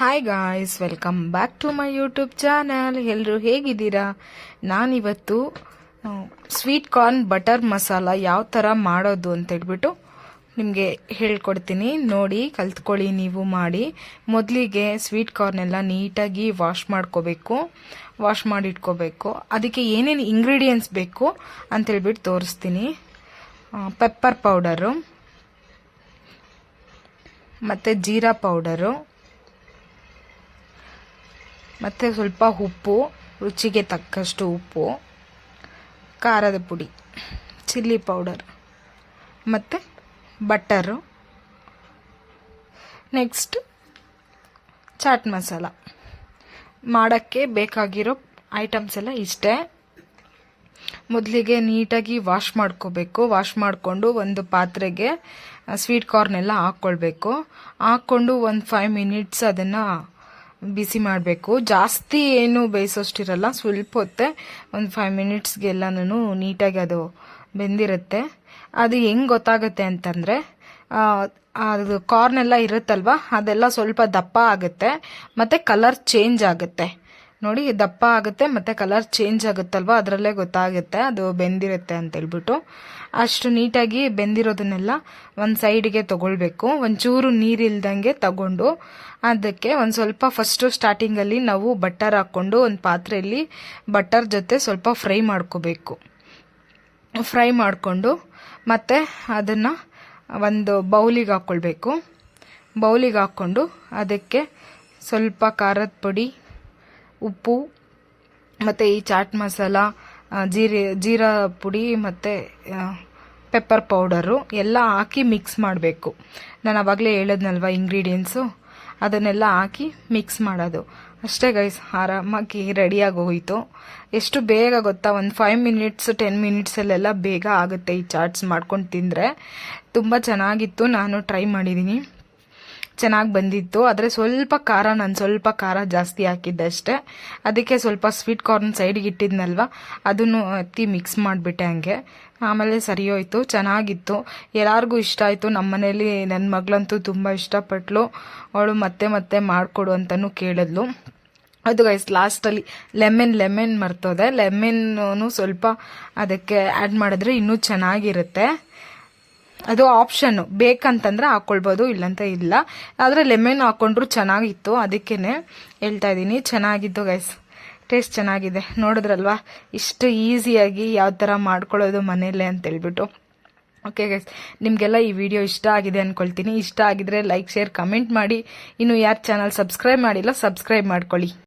Hi guys, welcome back to my YouTube channel. ಎಲ್ಲರೂ ಹೇಗಿದ್ದೀರಾ? ನಾನಿವತ್ತು ಸ್ವೀಟ್ ಕಾರ್ನ್ ಬಟರ್ ಮಸಾಲ ಯಾವ ಥರ ಮಾಡೋದು ಅಂತೇಳ್ಬಿಟ್ಟು ನಿಮಗೆ ಹೇಳ್ಕೊಡ್ತೀನಿ. ನೋಡಿ, ಕಲ್ತ್ಕೊಳ್ಳಿ, ನೀವು ಮಾಡಿ. ಮೊದಲಿಗೆ ಸ್ವೀಟ್ ಕಾರ್ನೆಲ್ಲ ನೀಟಾಗಿ ವಾಶ್ ಮಾಡಿ ಇಟ್ಕೋಬೇಕು. ಅದಕ್ಕೆ ಏನೇನು ಇಂಗ್ರೀಡಿಯೆಂಟ್ಸ್ ಬೇಕು ಅಂತೇಳ್ಬಿಟ್ಟು ತೋರಿಸ್ತೀನಿ. ಪೆಪ್ಪರ್ ಪೌಡರು ಮತ್ತು ಜೀರಾ ಪೌಡರು ಮತ್ತು ಸ್ವಲ್ಪ ಉಪ್ಪು, ರುಚಿಗೆ ತಕ್ಕಷ್ಟು ಉಪ್ಪು, ಖಾರದ ಪುಡಿ, ಚಿಲ್ಲಿ ಪೌಡರ್ ಮತ್ತು ಬಟರು, ನೆಕ್ಸ್ಟ್ ಚಾಟ್ ಮಸಾಲ. ಮಾಡೋಕ್ಕೆ ಬೇಕಾಗಿರೋ ಐಟಮ್ಸ್ ಎಲ್ಲ ಇಷ್ಟೇ. ಮೊದಲಿಗೆ ನೀಟಾಗಿ ವಾಶ್ ಮಾಡ್ಕೋಬೇಕು. ವಾಶ್ ಮಾಡಿಕೊಂಡು ಒಂದು ಪಾತ್ರೆಗೆ ಸ್ವೀಟ್ ಕಾರ್ನೆಲ್ಲ ಹಾಕ್ಕೊಂಡು ಒಂದು 5 ಮಿನಿಟ್ಸ್ ಅದನ್ನು ಬಿಸಿ ಮಾಡಬೇಕು. ಜಾಸ್ತಿ ಏನು ಬೇಯಿಸೋಷ್ಟಿರಲ್ಲ, ಸ್ವಲ್ಪ ಹೊತ್ತೆ ಒಂದು 5 ಮಿನಿಟ್ಸ್ಗೆಲ್ಲನೂ ನೀಟಾಗಿ ಅದು ಬೆಂದಿರುತ್ತೆ. ಅದು ಹೆಂಗೆ ಗೊತ್ತಾಗುತ್ತೆ ಅಂತಂದರೆ, ಅದು ಕಾರ್ನೆಲ್ಲ ಇರುತ್ತಲ್ವ, ಅದೆಲ್ಲ ಸ್ವಲ್ಪ ದಪ್ಪ ಆಗುತ್ತೆ ಮತ್ತು ಕಲರ್ ಚೇಂಜ್ ಆಗುತ್ತೆ. ನೋಡಿ, ದಪ್ಪ ಆಗುತ್ತೆ ಮತ್ತು ಕಲರ್ ಚೇಂಜ್ ಆಗುತ್ತಲ್ವ, ಅದರಲ್ಲೇ ಗೊತ್ತಾಗುತ್ತೆ ಅದು ಬೆಂದಿರುತ್ತೆ ಅಂತೇಳ್ಬಿಟ್ಟು. ಅಷ್ಟು ನೀಟಾಗಿ ಬೆಂದಿರೋದನ್ನೆಲ್ಲ ಒಂದು ಸೈಡಿಗೆ ತೊಗೊಳ್ಬೇಕು. ಒಂಚೂರು ನೀರಿಲ್ದಂಗೆ ತಗೊಂಡು ಅದಕ್ಕೆ ಒಂದು ಸ್ವಲ್ಪ ಫಸ್ಟು ಸ್ಟಾರ್ಟಿಂಗಲ್ಲಿ ನಾವು ಬಟರ್ ಹಾಕ್ಕೊಂಡು ಒಂದು ಪಾತ್ರೆಯಲ್ಲಿ ಬಟರ್ ಜೊತೆ ಸ್ವಲ್ಪ ಫ್ರೈ ಮಾಡಿಕೊಂಡು ಮತ್ತು ಅದನ್ನು ಒಂದು ಬೌಲಿಗೆ ಹಾಕ್ಕೊಂಡು ಅದಕ್ಕೆ ಸ್ವಲ್ಪ ಖಾರದ ಪುಡಿ, ಉಪ್ಪು ಮತ್ತು ಈ ಚಾಟ್ ಮಸಾಲ, ಜೀರಾ ಪುಡಿ ಮತ್ತು ಪೆಪ್ಪರ್ ಪೌಡರು ಎಲ್ಲ ಹಾಕಿ ಮಿಕ್ಸ್ ಮಾಡಬೇಕು. ನಾನು ಆವಾಗಲೇ ಹೇಳಿದ್ನಲ್ವ ಇಂಗ್ರೀಡಿಯೆಂಟ್ಸು, ಅದನ್ನೆಲ್ಲ ಹಾಕಿ ಮಿಕ್ಸ್ ಮಾಡೋದು ಅಷ್ಟೇ ಗೈಸ್. ಆರಾಮಾಗಿ ರೆಡಿಯಾಗಿ ಹೋಯಿತು. ಎಷ್ಟು ಬೇಗ ಗೊತ್ತಾ, ಒಂದು 5 ಮಿನಿಟ್ಸ್ 10 ಮಿನಿಟ್ಸಲ್ಲೆಲ್ಲ ಬೇಗ ಆಗುತ್ತೆ. ಈ ಚಾಟ್ಸ್ ಮಾಡ್ಕೊಂಡು ತಿಂದರೆ ತುಂಬ ಚೆನ್ನಾಗಿತ್ತು. ನಾನು ಟ್ರೈ ಮಾಡಿದ್ದೀನಿ, ಚೆನ್ನಾಗಿ ಬಂದಿತ್ತು. ಆದರೆ ನಾನು ಸ್ವಲ್ಪ ಖಾರ ಜಾಸ್ತಿ ಹಾಕಿದ್ದೆ ಅಷ್ಟೇ. ಅದಕ್ಕೆ ಸ್ವಲ್ಪ ಸ್ವೀಟ್ ಕಾರ್ನ್ ಸೈಡಿಗೆ ಇಟ್ಟಿದ್ನಲ್ವ, ಅದನ್ನು ಎತ್ತಿ ಮಿಕ್ಸ್ ಮಾಡಿಬಿಟ್ಟೆ ಹಂಗೆ. ಆಮೇಲೆ ಸರಿ ಹೋಯ್ತು, ಚೆನ್ನಾಗಿತ್ತು. ಎಲ್ಲರಿಗೂ ಇಷ್ಟ ಆಯಿತು. ನಮ್ಮ ಮನೇಲಿ ನನ್ನ ಮಗಳಂತೂ ತುಂಬ ಇಷ್ಟಪಟ್ಲು. ಅವಳು ಮತ್ತೆ ಮಾಡಿಕೊಡು ಅಂತಲೂ ಕೇಳಿದ್ಲು. ಅದು ಗೈಸ್, ಲಾಸ್ಟಲ್ಲಿ ಲೆಮನ್ ಮರ್ತೋದೆ. ಲೆಮನ್ನು ಸ್ವಲ್ಪ ಅದಕ್ಕೆ ಆ್ಯಡ್ ಮಾಡಿದ್ರೆ ಇನ್ನೂ ಚೆನ್ನಾಗಿರುತ್ತೆ. ಅದು ಆಪ್ಷನ್ನು, ಬೇಕಂತಂದ್ರೆ ಹಾಕ್ಕೊಳ್ಬೋದು, ಇಲ್ಲಂತ ಇಲ್ಲ. ಆದರೆ ಲೆಮನ್ ಹಾಕ್ಕೊಂಡ್ರು ಚೆನ್ನಾಗಿತ್ತು, ಅದಕ್ಕೇ ಹೇಳ್ತಾ ಇದ್ದೀನಿ. ಚೆನ್ನಾಗಿತ್ತು ಗೈಸ್, ಟೇಸ್ಟ್ ಚೆನ್ನಾಗಿದೆ. ನೋಡಿದ್ರಲ್ವಾ ಇಷ್ಟು ಈಸಿಯಾಗಿ ಯಾವ ಥರ ಮಾಡ್ಕೊಳ್ಳೋದು ಮನೇಲೆ ಅಂತೇಳ್ಬಿಟ್ಟು. ಓಕೆ ಗೈಸ್, ನಿಮಗೆಲ್ಲ ಈ ವಿಡಿಯೋ ಇಷ್ಟ ಆಗಿದೆ ಅಂದ್ಕೊಳ್ತೀನಿ. ಇಷ್ಟ ಆಗಿದ್ರೆ ಲೈಕ್, ಶೇರ್, ಕಮೆಂಟ್ ಮಾಡಿ. ಇನ್ನು ಯಾರು ಚಾನಲ್ ಸಬ್ಸ್ಕ್ರೈಬ್ ಮಾಡಿಲ್ಲ, ಸಬ್ಸ್ಕ್ರೈಬ್ ಮಾಡ್ಕೊಳ್ಳಿ.